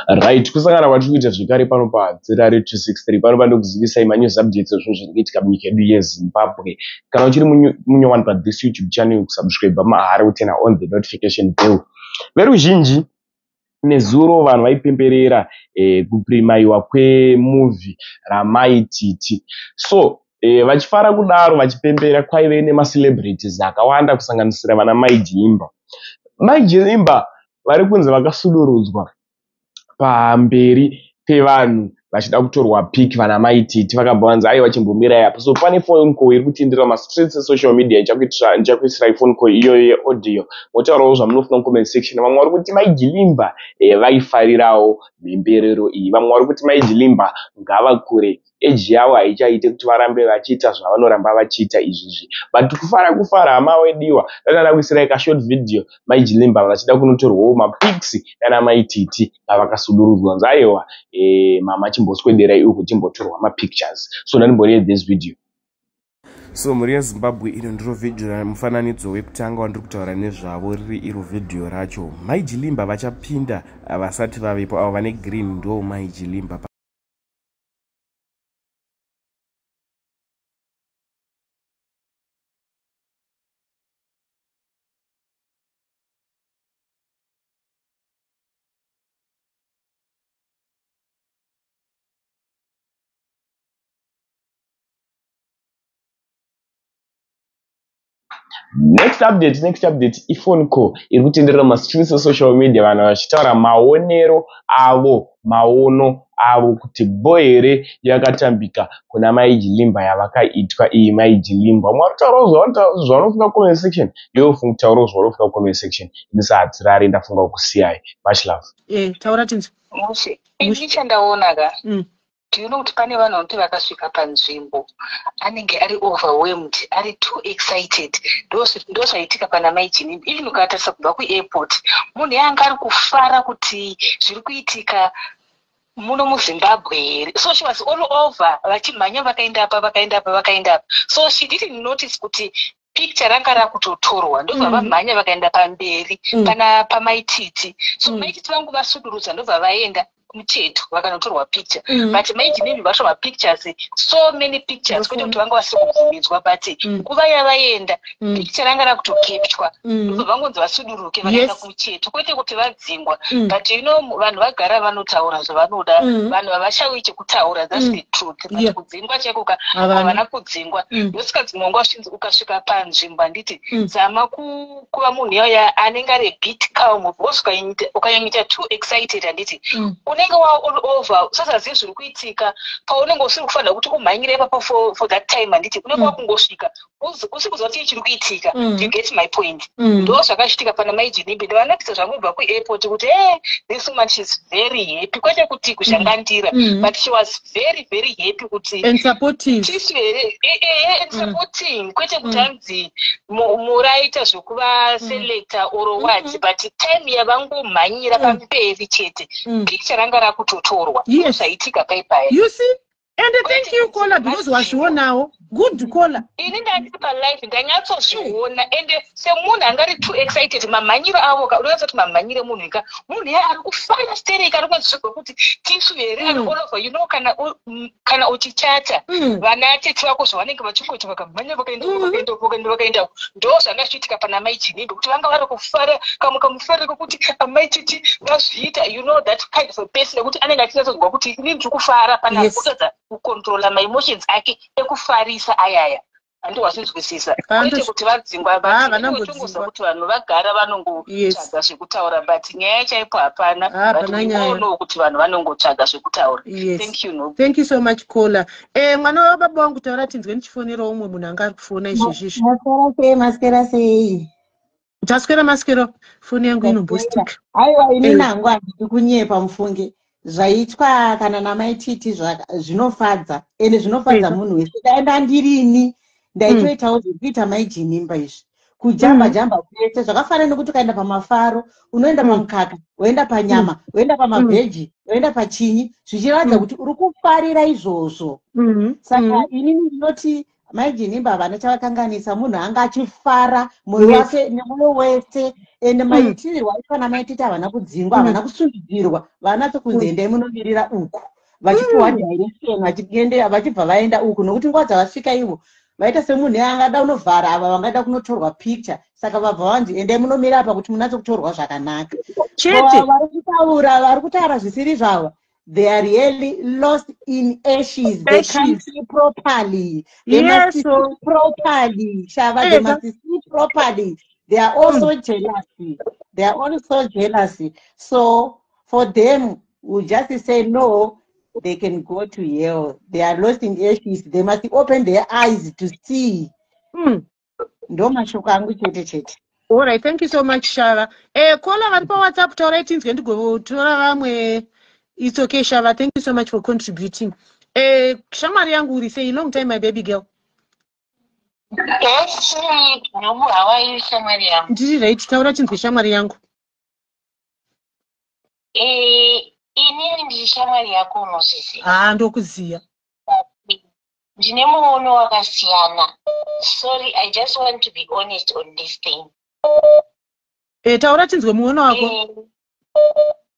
Right, kusangana kwatiri kuita zvekare pano paZerare 263 pano pandokuzivisai manews updates ezvinhu zviri kuitika munyika yedu yeZimbabwe. Kana uchiri munyowani pathis YouTube channel, kusubscribe mahara utena on the notification bell. Veruzhinji nezuro vanhu vaipemberera kuprimaiwa kwemovie raMaititi. So vachifara kudaro vachipembera kwaive nemacelebrities akawanda kusanganisira vana Maijimba. Maijimba vari kunzi vakasudurudzwa pamberi pevanhu vachida kutorwa pic vana Maititi vakabva vanzi aiwa chimbomirai apa. So pane phone call iri kutendera mastreets esocial media ndichakuisirai phone call iyoyo yeaudio motaurawo zvamunofuna comment section. Vamwe vari kuti Maijilimba vaifarirawo mhemberero iyi, vamwe vari kuti Maijilimba ngavakure, eji yavo haichaite kuti varambe vachiita zvavanoramba vachiita izvizvi. But kufara hama wediwa, ndakada kuisirai kashort video Maijilimba vachida kunotorwawo mapics nana Maititi avakasudurudzwa. Nzaiwa mama chimboswedera iwo kuti imbotorwa mapictures. So ndanimbonei this video. So muri yeZimbabwe ino ndiro video ramufananidzo wekutanga wandiri kutaura nezvavo riri iro video racho. Maijilimba vachapinda vasati vavepo, avo vane green ndo Maijilimba. Next update iphone call iri kutenderera mastreets esocial media, vanhu vachitaura maono avo kuti bohere yakatambika kuna Maijilimba yavakaitwa iyi Maijilimba. Mwaritaurawo zvanofunga comment section, iwe funga kutaurawo zvanofunga comment section. Ndisadzirare ndafunga kusiyai. Much love. Taura tinzi. Ndichandaona ka. Do you know kuti pane vanhu vanoti vakasvika panzvimbo anenge ari overwhelmed, ari too excited. Ndo zvaitika pana Maijilimba. Even ukatarisa kubva kuairport, munhu yanga ari kufara kuti zviri kuitika muno muZimbabwe here. So she was all over vachimhanya vakaenda apa. So she didn't notice kuti picture ranga rakutotorwa, ndobva vamhanya vakaenda pamberi pana paMaititi. So Maititi vangu vasudurudza ndobva vaenda mucheto vakanotorwa picture. But Maijilimba vatorwa pictures, so many pictures kwete kuti vanga vasiri kubvumidzwa, but nguva yavaenda picture ranga rakutokepchwa ndobva vangonzi vasuduruke vakaenda kumucheto kwete kuti vadzingwa. But you know vanhu vagara vanotaura zvavanoda, vanhu havashawi chekutaura, that's the truth. But kudzingwa cheko havana kudzingwa. Ndosikadzingwa nguva ukasvika panzvimbo handiti zama kuva munhu yaya anenge ari bit calm, ukanyanyita too excited handiti unenge all over, usasazivi zviri kuitika. Paunenge usiri kufanira kuti umhanyire ipapo for that time handiti unenge wakungosvika usiri kuziva kuti chiri kuitika. You get my point? Ndo zvakachitika pana Maijilimba. Ndavanakisa zvangobva kuairport kuti this woman she's very happy, kwete kuti kushangandira, but she was very very happy kuti and supportive. She's very and supporting, kwete kuti anzi muraita zvokuva selector or what, but time yavangomhanyira pamberi chete picture ranga rakutotorwa. Zvaitika paipai. You see? And thank you caller because wazvionawo. Good caller. Ini ndandiri palive ndanyatsozviona, and semunhu angari too excited mamhanyiro avo unowanza kuti mamhanyire munhu ika munhu ya ari kufara stereka ari kwanziswa kuti tisu here ari all over. You know kana uchichata vana tete vako zvavanenge vachingoti vakamhanya vakaenda ndo zvanga zvichitika pana Maijilimba kuti vanga vari kufara kamufariro kuti Maititi vazviita. You know that kind of a person kuti anenge achitadzwa kuti ini ndiri kufara pana kutadza kucontrola my emotions ake ekufarisa ayaya. Handi wasinzwisisa kwete kuti vadzingwa, vanongochunguza kuti vanhu vagara vanongotsvaga zvekutaura, but nyaya chaipo hapana. But unowo kuti vanhu vanongotsvaga zvekutaura. Thank you no. Thank you so much caller. Mwana wababa wangu taura tinzwe ndichifonera umwe munhu anga ari kufona izvizvi. Maskera sei? Utaswera maskero foni yangu inombostika. Aiwa ini nangu handiri kunyepa mufunge. Zvaitwa kana naMaititi zvinofadza, ende zvinofadza munhu wese. Ndaenda ndirini ndaitoitawo zvekuita Maijilimba izvi kujamba kwese zvakafanana nekuti ukaenda pamafaro unoenda pamukaka, woenda panyama, woenda pamabheji, woenda pachinyi, zvichiratidza kuti uri kufarira izvozvo. Saka inini ndinoti maijinimba havana chavakanganisa, munhu anga achifara mwoyo wake nemwoyo wese, ende maitirwo aitwa namaititi havana kudzingwa, havana kusundidzirwa, vanatso kunzi endai munomirira uku, vachipiwa direction vachiendera, vachibva vaenda uku, nokuti nguva dzavasvika ivo vaita semunhu angada unovhara ava vangada kunotorwa picture, saka vabva vanzi endai munomira apa kuti munatso kutorwa zvakanaka. Vari kutaura zvisiri zvavo. They are really lost in ashes. They can't see properly. They must see properly. Shava, they must see properly. They are also jealousy. They are also jealousy. So for them, we just say no. They can go to hell. They are lost in ashes. They must open their eyes to see. Ndoma shokangu chete chete. All right, thank you so much, Shava. Kola vari pa WhatsApp taura things going to go tora vamwe. It's okay, Shava. Thank you so much for contributing. Shamari yangu uri say long time, my baby girl. Yes, Nobu, how are you, Shamari yangu? Ndiri right, taura things Shamari yangu. Inini ndiri shamwari yako unoziziva. Ndokuziya. Ndine muono wakasiyana. Sorry, I just want to be honest on this thing. Taura tinzwe muono wako.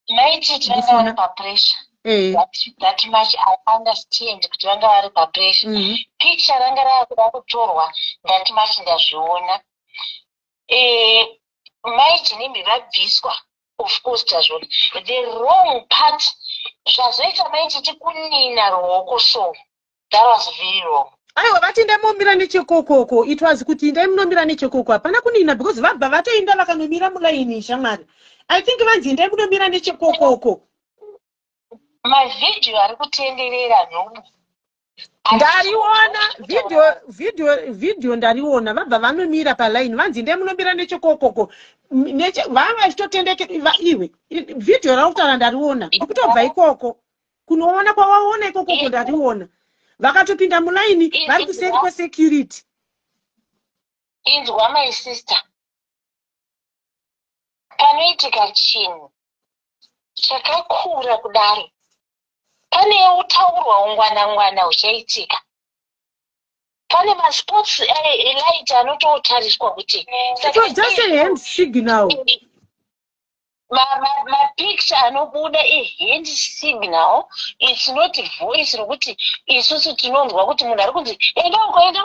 Maititi vanga vari papressure. That much I understand kuti vanga vari papressure. Picture ranga rakuda kutorwa that much ndazviona. Maijinimbi vabviswa. Of course, Tajol. The wrong part, zvazoita maititi kunina ruoko so. That was very wrong. Aiwa vati ndemomira nechekokoko. It was kuti ndemunomira nechekoko. Hapana kunina because vabva vatoenda vakanomira mulaini shamari. I think vanzi ndemunomira nechekokoko. Mavideo ari kutenderera Nobu. Ndariona video ndariona vabva vanomira palaini vanzi ndemunomira nechekokoko. Vanga chitotendeke iwe video rautaura ndariona kutobva ikoko kunoona kwawaona ikoko ndariona vakatopinda mulaini vari kuseri kwesecurity. Inzwa my sister, panoitika chinhu chakakura kudaro pane utaurwa ungwana uchaitika. Pane masports light anototariswa kuti just a hand signal. Mapicture anobuda hand signal. It's not a voice rokuti isusu tinonzwa kuti munhu ari kunzi enda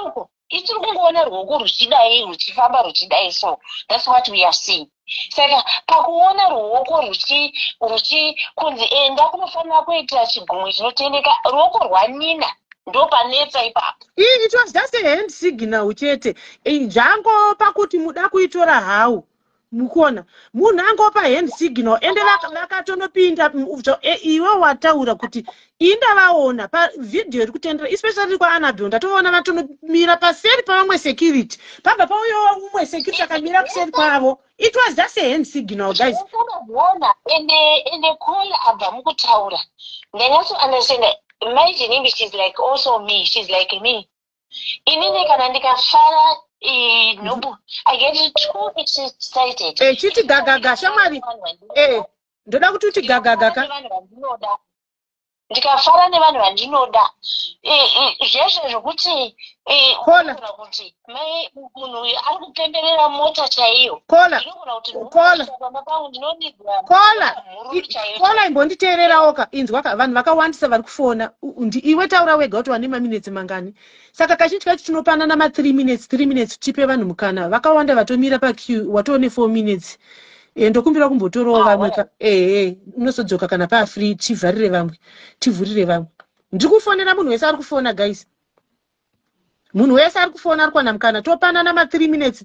uko. Itiri kungoona ruoko ruchidai ruchifamba ruchidai so. That's what we are seeing. Saka pakuona ruoko ruchi kunzi enda kunofanira kuitira chigumwe chinotendeka ruoko rwanina. It was just a hand signal chete. Jango pakuti muda kuitora hau. Mukona. Munhu angopa hand signal ende vakatonopinda iwe wataura kuti inda vaona pa video iri kutendera especially kwa Anadol ndatoona vatonomira paseri pavamwe security. Pabva pauyo umwe security akamira kuseri kwavo. It was just a hand signal, guys. Ende kola abva mukutaura. Ndanyatso understand. Imagine she's like also me. She's like me. Inini kana ndikafara Nobu. I get too excited. Chiti gaga shamari. Ndoda kuti uti gaga ka. Ndikafara nevanhu vandinoda. Zveshe zvokuti kola kuti munhu ari kupemberera mota chaiyo. Kola imbonditeerera oka inzwa vanhu vakawandisa vari kufona iwe taura wega kuti wane maminutes mangani. Saka kazhinji kacho tinopanana ma 3 minutes tipe vanhu mukana. Vakawanda vatomira pa queue watoone 4 minutes. Ndokumbira kumbotorowo vamwe unosodzoka kana pa free tivharire vamwe. Ndikufonera munhu wese ari kufona guys. Munhu wese ari kufona ari kuwana mukana topanana ma 3 minutes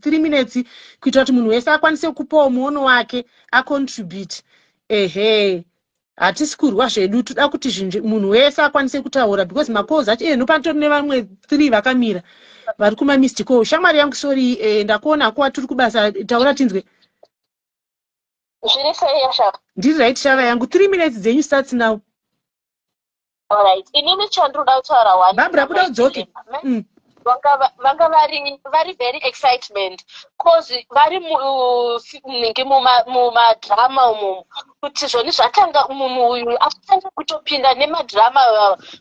kuitira kuti munhu wese akwanise kupawo muono wake acontribute. Hatisi kurwa zvedu toda kuti munhu wese akwanise kutaura because makozi acho nopanotori nevamwe 3 vakamira vari kuma missed call. Shamari yangu sorry ndakuona kwa turi kubasa taura tinzwe. Ndiri right Shava yangu 3 minutes dzenyu starts now. All right. Inini chandruda kutaura one. Barbara buda udzoke. vanga vari very excitement cause vari ninge mumadhirama umo kuti zvoni zvatanga uyu atanga kutopinda nemadhirama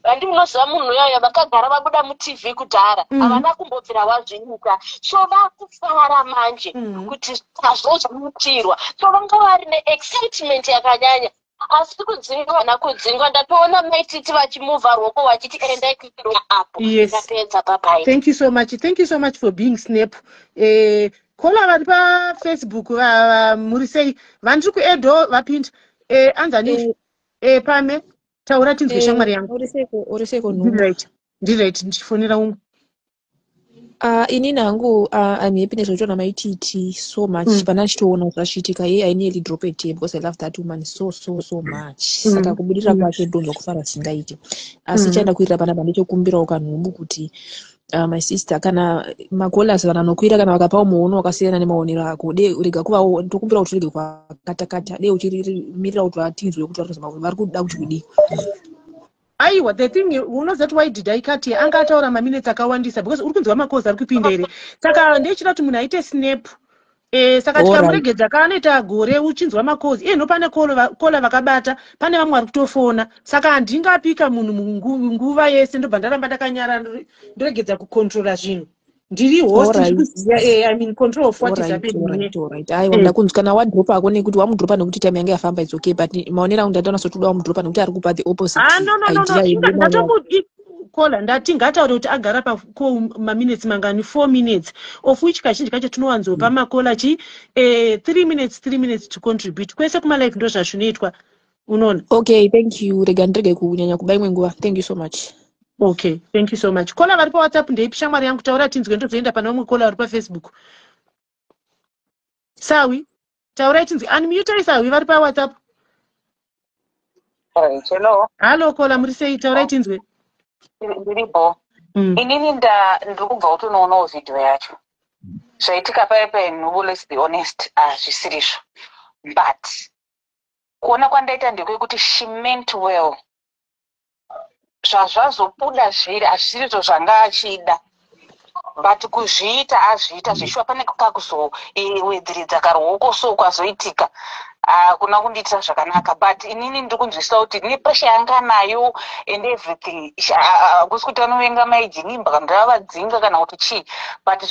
handi munoziva munhu uyoyo vakagara vabuda mutv kudhara havana kumbobvira wazviita so vakufara manje kuti zvazvomutirwa so vanga vari neexcitement yakanyanya asi kudzingwa nakudzingwa ndatoona maititi vachimuvha ruoko vachiti endai kuiroa apo ndapedza bye. Thank you so much for being Snap. Kola vari paFacebook muri sei vandiri kuedo vapinda anzani pame taura tinzwe shamwari yangu uri seko ndiraight ndichifonera umwe inini hangu I'm happy nezvachoona maititi so much pana ndichitoona zvachiitika I nearly drop a tear because I love that woman so much saka kubudirira kwake ndonzwa kufara singaiti asi chaenda kuitira panapa ndichokumbirawo kanhumbu kuti my sister kana makolas vananokwira kana vakapawo muono wakasiyana nemaonero ako de urega kuvawo ndokumbira kuti urege kwakatakata de uchirimirira kuti vatinzwe kuti vari kuda kuti kudii. Aiwa, the thing unozati why did I cut here anga ataura maminutes akawandisa because uri kunzwa makozi ari kupinda here saka ndechida kuti munhu aite snap saka tikamuregedza kaanoita gore uchinzwa makozi no pane kola vakabata pane vamwe vari kutofona saka handingapika munhu munguva yese ndobva ndaramba ndakanyara ndoregedza kucontrola zvinhu ndiri host I mean control of what is happening. Aiwa ndakunzwa kana wadropa ako nekuti wamudropa nekuti time yange yafamba it's okay but maonera ndatoona sotuda wamudropa nekuti ari kupa the opposite kola ndati ngataure kuti agara maminutes mangani 4 minutes of which kazhinji kacho tinowanzopa makola chi 3 minutes to contribute kwese kumalive ndo zvazvinoitwa unoona. Okay, thank you. Rega ndirege kunyanya kuba imwe nguva. Thank you so much. Okay, thank you so much. Kola vari pa WhatsApp ndeipi shamwari yangu taura tinzwe ndozoenda pana umwe kola vari pa Facebook. Sawi, taura tinzwe unmute Sawi vari pa WhatsApp. Hello. Hello kola muri sei taura tinzwe. Ndiripo. Inini ndiri kubva kutonoonawo video yacho. Zvaitika paipai let's be honest zvisirizvo. But kuona kwandaita ndekwekuti she meant well. Zvazvazobuda zviri hazvisizvo zvanga achida but kuzviita azviita zvishuwa pane kakuzowedzeredza karuoko so kwazoitika kuna kundiitira zvakanaka but inini ndiri kunzwisisa kuti nepresha yanga nayo and everything hakusi kuti anovenga maijinimba kana kuti avadzinga kana kuti chii but